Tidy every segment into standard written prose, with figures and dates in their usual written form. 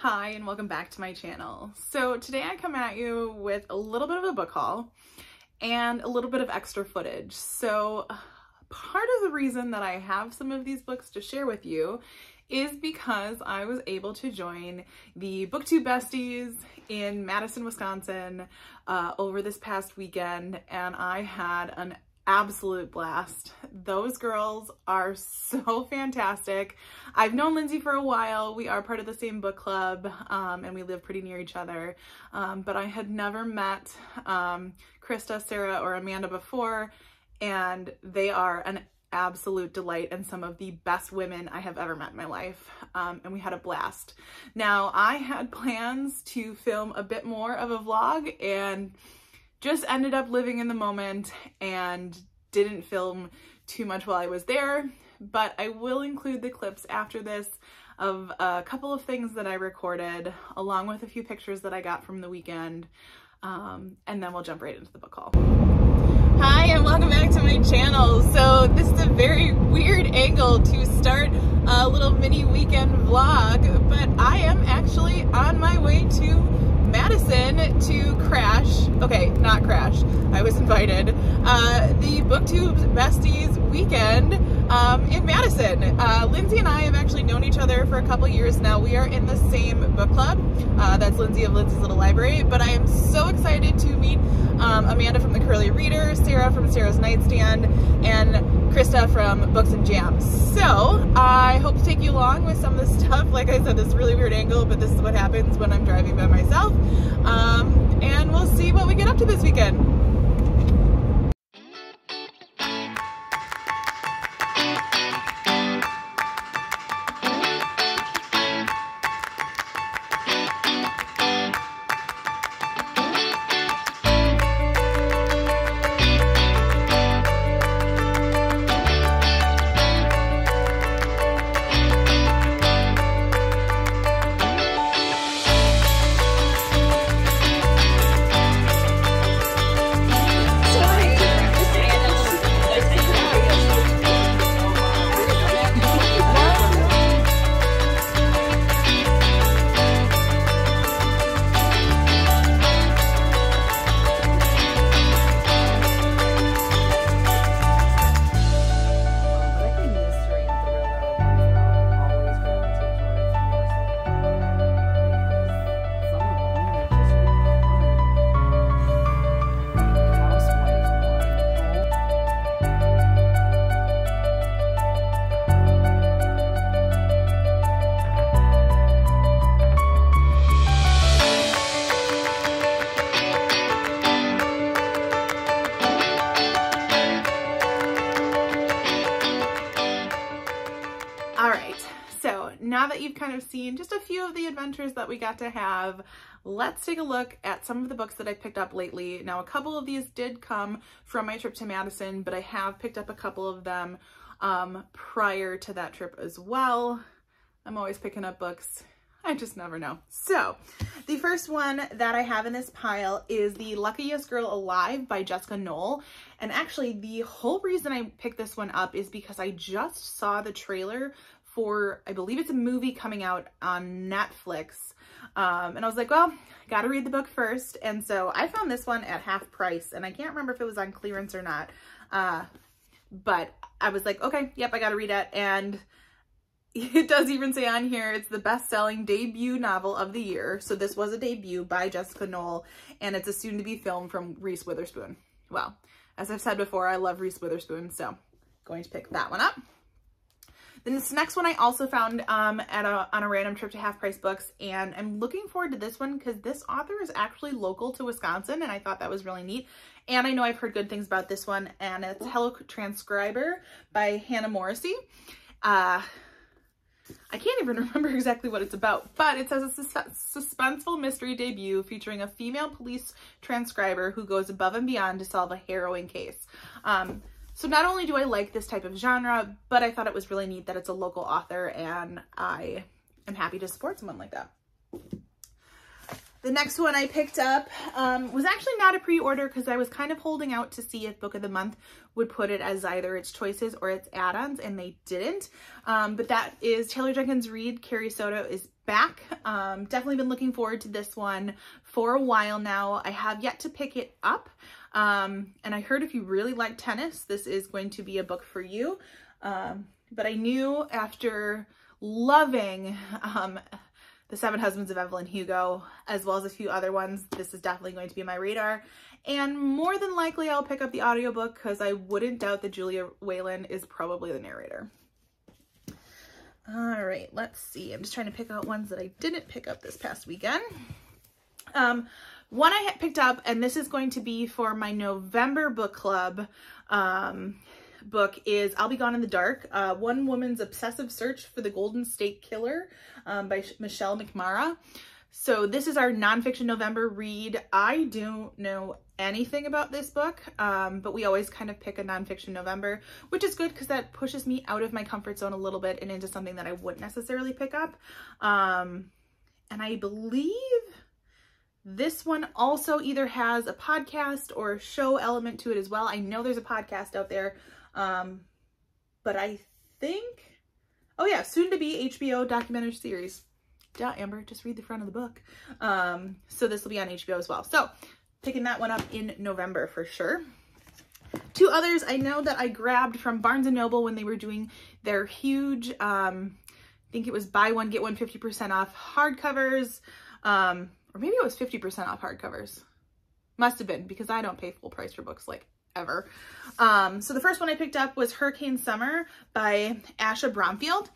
Hi and welcome back to my channel. So today I come at you with a little bit of a book haul and a little bit of extra footage. So part of the reason that I have some of these books to share with you is because I was able to join the Booktube Besties in Madison, Wisconsin over this past weekend, and I had an absolute blast. Those girls are so fantastic. I've known Lindsay for a while. We are part of the same book club and we live pretty near each other. But I had never met Krista, Sarah, or Amanda before, and they are an absolute delight and some of the best women I have ever met in my life. And we had a blast. Now, I had plans to film a bit more of a vlog and just ended up living in the moment and didn't film too much while I was there, but I will include the clips after this of a couple of things that I recorded, along with a few pictures that I got from the weekend, and then we'll jump right into the book haul. Hi and welcome back to my channel. So this is a very weird angle to start a little mini weekend vlog, but I am actually on my way to Madison to crash, okay, not crash, I was invited, the Booktube Besties weekend in Madison. Lindsay and I have actually known each other for a couple years now. We are in the same book club. That's Lindsay of Lindsay's Little Library, but I am so excited to meet Amanda from the Curly Reader, Sarah from Sarah's Nightstand, and Krista from Books and Jams. So I hope to take you along with some of this stuff. Like I said, this is a really weird angle, but this is what happens when I'm driving by myself. And we'll see what we get up to this weekend. Now that you've kind of seen just a few of the adventures that we got to have, let's take a look at some of the books that I picked up lately. Now, a couple of these did come from my trip to Madison, but I have picked up a couple of them prior to that trip as well. I'm always picking up books. I just never know. So the first one that I have in this pile is The Luckiest Girl Alive by Jessica Knoll. And actually the whole reason I picked this one up is because I just saw the trailer for, I believe it's a movie coming out on Netflix. And I was like, well, gotta read the book first. And so I found this one at half price, and I can't remember if it was on clearance or not. But I was like, okay, yep, I gotta read it. And it does even say on here, it's the best-selling debut novel of the year. So this was a debut by Jessica Knoll, and it's a soon-to-be film from Reese Witherspoon. Well, as I've said before, I love Reese Witherspoon, so going to pick that one up. Then this next one I also found on a random trip to Half Price Books, and I'm looking forward to this one because this author is actually local to Wisconsin, and I thought that was really neat. And I know I've heard good things about this one, and it's Hello Transcriber by Hannah Morrissey. I can't even remember exactly what it's about, but it says it's a suspenseful mystery debut featuring a female police transcriber who goes above and beyond to solve a harrowing case. So not only do I like this type of genre, but I thought it was really neat that it's a local author, and I am happy to support someone like that. The next one I picked up was actually not a pre-order because I was kind of holding out to see if Book of the Month would put it as either its choices or its add-ons, and they didn't. But that is Taylor Jenkins' Reid, Carrie Soto is back. Definitely been looking forward to this one for a while now. I have yet to pick it up. And I heard if you really like tennis, this is going to be a book for you. But I knew after loving The Seven Husbands of Evelyn Hugo, as well as a few other ones, this is definitely going to be on my radar. And more than likely I'll pick up the audiobook because I wouldn't doubt that Julia Whalen is probably the narrator. All right, let's see. I'm just trying to pick out ones that I didn't pick up this past weekend. One I had picked up, and this is going to be for my November book club book, is I'll Be Gone in the Dark, One Woman's Obsessive Search for the Golden State Killer by Michelle McNamara. So this is our nonfiction November read. I don't know anything about this book, but we always kind of pick a nonfiction November, which is good because that pushes me out of my comfort zone a little bit and into something that I wouldn't necessarily pick up. And I believe this one also either has a podcast or a show element to it as well. I know there's a podcast out there, but I think, oh yeah, soon to be HBO documentary series. Duh, Amber, just read the front of the book. So this will be on HBO as well. So picking that one up in November for sure. Two others I know that I grabbed from Barnes & Noble when they were doing their huge, I think it was buy one, get one 50% off hardcovers. Or maybe it was 50% off hardcovers. Must have been, because I don't pay full price for books like ever. So the first one I picked up was Hurricane Summer by Asha Bromfield.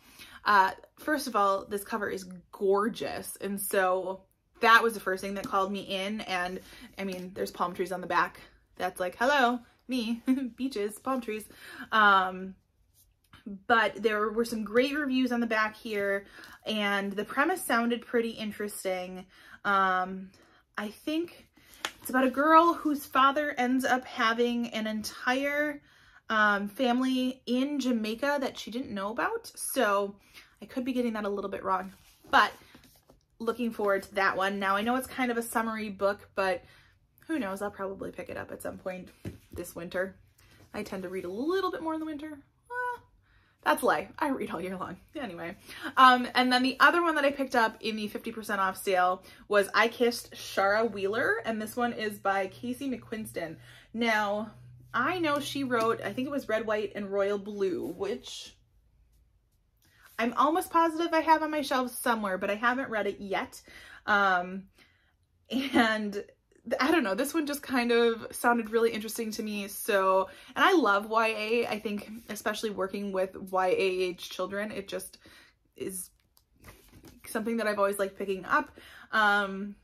First of all, this cover is gorgeous. And so that was the first thing that called me in. And I mean, there's palm trees on the back. That's like, hello, me, beaches, palm trees. But there were some great reviews on the back here, and the premise sounded pretty interesting. I think it's about a girl whose father ends up having an entire family in Jamaica that she didn't know about. So I could be getting that a little bit wrong, but looking forward to that one. Now I know it's kind of a summary book, but who knows? I'll probably pick it up at some point this winter. I tend to read a little bit more in the winter. That's a lie. I read all year long. Anyway. And then the other one that I picked up in the 50% off sale was I Kissed Shara Wheeler. And this one is by Casey McQuiston. Now, I know she wrote, I think it was Red, White, and Royal Blue, which I'm almost positive I have on my shelves somewhere, but I haven't read it yet. And I don't know, this one just kind of sounded really interesting to me. So, and I love YA. I think especially working with YA age children, it just is something that I've always liked picking up. And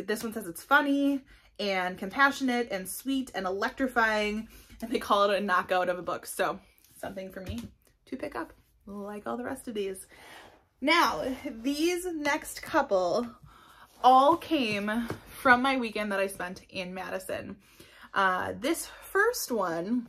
this one says it's funny and compassionate and sweet and electrifying, and they call it a knockout of a book. So something for me to pick up, like all the rest of these. Now, these next couple all came from my weekend that I spent in Madison. This first one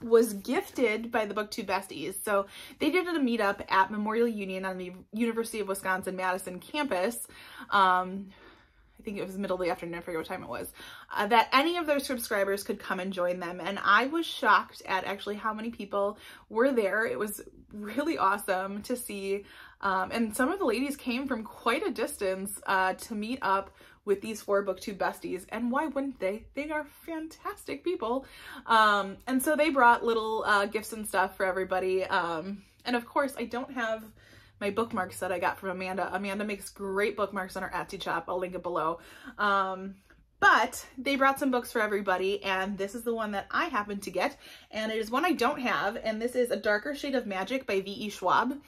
was gifted by the Booktube Besties. So they did a meetup at Memorial Union on the University of Wisconsin-Madison campus. I think it was middle of the afternoon, I forget what time it was, that any of their subscribers could come and join them. And I was shocked at actually how many people were there. It was really awesome to see. And some of the ladies came from quite a distance to meet up with these four Booktube Besties. And why wouldn't they? They are fantastic people. And so they brought little gifts and stuff for everybody. And of course, I don't have my bookmarks that I got from Amanda. Amanda makes great bookmarks on her Etsy shop. I'll link it below. But they brought some books for everybody, and this is the one that I happened to get, and it is one I don't have, and this is A Darker Shade of Magic by V.E. Schwab.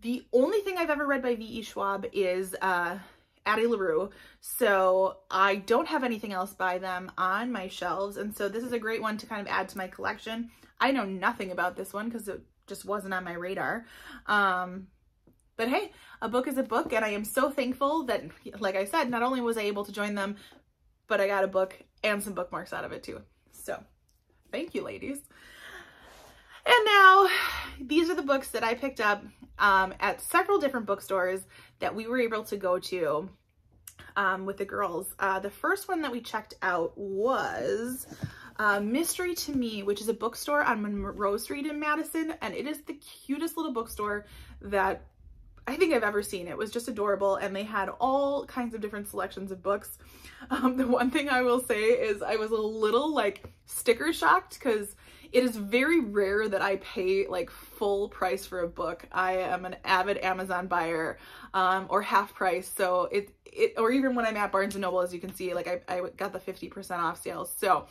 The only thing I've ever read by V.E. Schwab is Addie LaRue, so I don't have anything else by them on my shelves, and so this is a great one to kind of add to my collection. I know nothing about this one because it just wasn't on my radar. But hey, a book is a book, and I am so thankful that, like I said, not only was I able to join them, but I got a book and some bookmarks out of it too. So thank you, ladies. And now these are the books that I picked up at several different bookstores that we were able to go to. with the girls. The first one that we checked out was Mystery to Me, which is a bookstore on Monroe Street in Madison, and it is the cutest little bookstore that I think I've ever seen. It was just adorable, and they had all kinds of different selections of books. The one thing I will say is I was a little like sticker shocked because it is very rare that I pay like full price for a book. I am an avid Amazon buyer, or half price. So or even when I'm at Barnes & Noble, as you can see, like I got the 50% off sales. So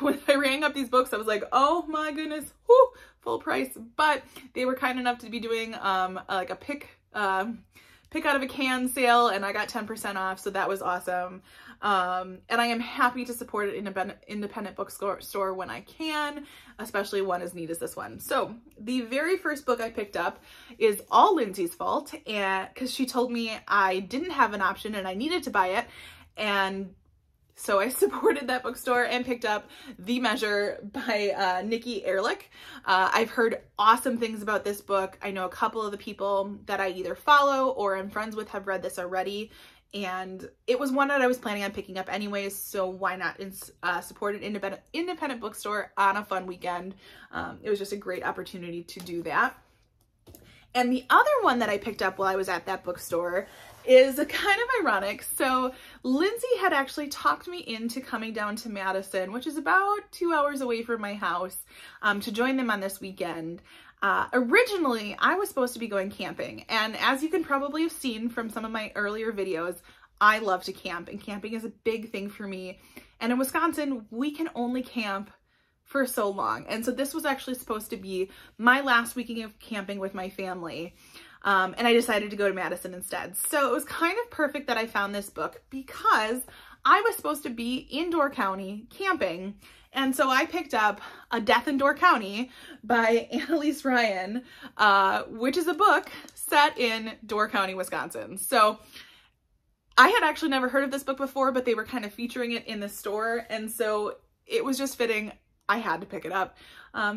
when I rang up these books, I was like, oh my goodness, whoo, full price. But they were kind enough to be doing like a pick out of a can sale, and I got 10% off, so that was awesome. And I am happy to support an independent bookstore when I can, especially one as neat as this one. So the very first book I picked up is all Lindsay's fault, and because she told me I didn't have an option and I needed to buy it, and so I supported that bookstore and picked up The Measure by Nikki Erlick. I've heard awesome things about this book. I know a couple of the people that I either follow or am friends with have read this already, and it was one that I was planning on picking up anyways, so why not support an independent bookstore on a fun weekend? It was just a great opportunity to do that. And the other one that I picked up while I was at that bookstore is kind of ironic. So Lindsay had actually talked me into coming down to Madison, which is about 2 hours away from my house, to join them on this weekend. Originally, I was supposed to be going camping, and as you can probably have seen from some of my earlier videos, I love to camp, and camping is a big thing for me. And in Wisconsin, we can only camp for so long. And so this was actually supposed to be my last weekend of camping with my family. And I decided to go to Madison instead. So it was kind of perfect that I found this book because I was supposed to be in Door County camping. And so I picked up A Death in Door County by Annelise Ryan, which is a book set in Door County, Wisconsin. So I had actually never heard of this book before, but they were kind of featuring it in the store. And so it was just fitting. I had to pick it up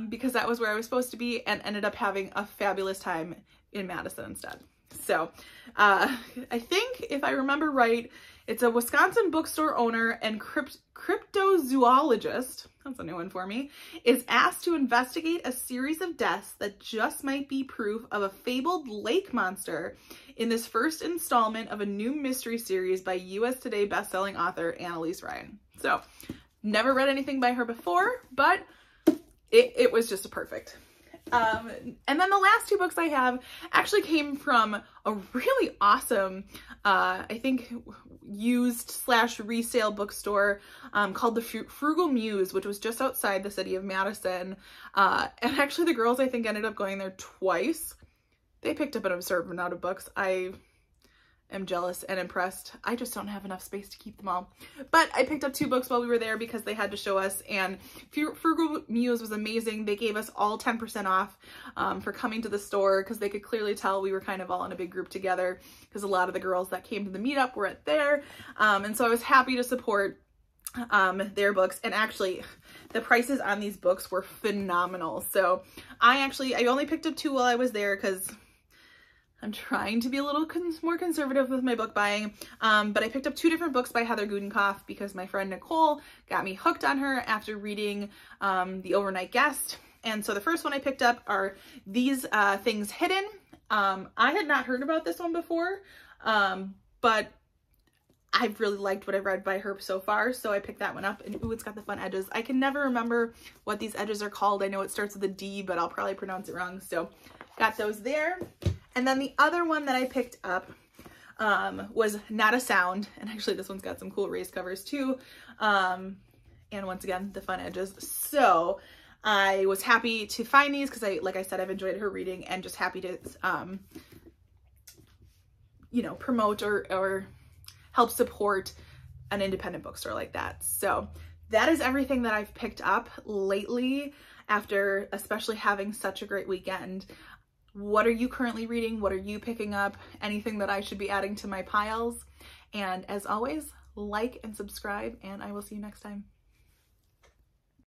because that was where I was supposed to be, and ended up having a fabulous time in Madison instead. So I think if I remember right, it's a Wisconsin bookstore owner and cryptozoologist, that's a new one for me, is asked to investigate a series of deaths that just might be proof of a fabled lake monster in this first installment of a new mystery series by US Today bestselling author Annelise Ryan. So never read anything by her before, but it was just a perfect. And then the last two books I have actually came from a really awesome, I think used/resale bookstore called the Frugal Muse, which was just outside the city of Madison. And actually the girls, I think, ended up going there twice. They picked up an absurd amount of books. I am jealous and impressed. I just don't have enough space to keep them all. But I picked up 2 books while we were there because they had to show us, and Frugal Muse was amazing. They gave us all 10% off for coming to the store because they could clearly tell we were kind of all in a big group together because a lot of the girls that came to the meetup were at there. And so I was happy to support their books, and actually the prices on these books were phenomenal. So I only picked up 2 while I was there because I'm trying to be a little more conservative with my book buying, but I picked up 2 different books by Heather Gudenkauf because my friend Nicole got me hooked on her after reading The Overnight Guest. And so the first one I picked up are These Things Hidden. I had not heard about this one before, but I've really liked what I've read by her so far, so I picked that one up, and ooh, it's got the fun edges. I can never remember what these edges are called. I know it starts with a D, but I'll probably pronounce it wrong, so got those there. And then the other one that I picked up was Not a Sound, and actually this one's got some cool raised covers too, and once again, the fun edges. So I was happy to find these because like I said, I've enjoyed her reading, and just happy to, you know, promote or help support an independent bookstore like that. So that is everything that I've picked up lately after especially having such a great weekend. What are you currently reading? What are you picking up? Anything that I should be adding to my piles? And as always, like and subscribe, and I will see you next time.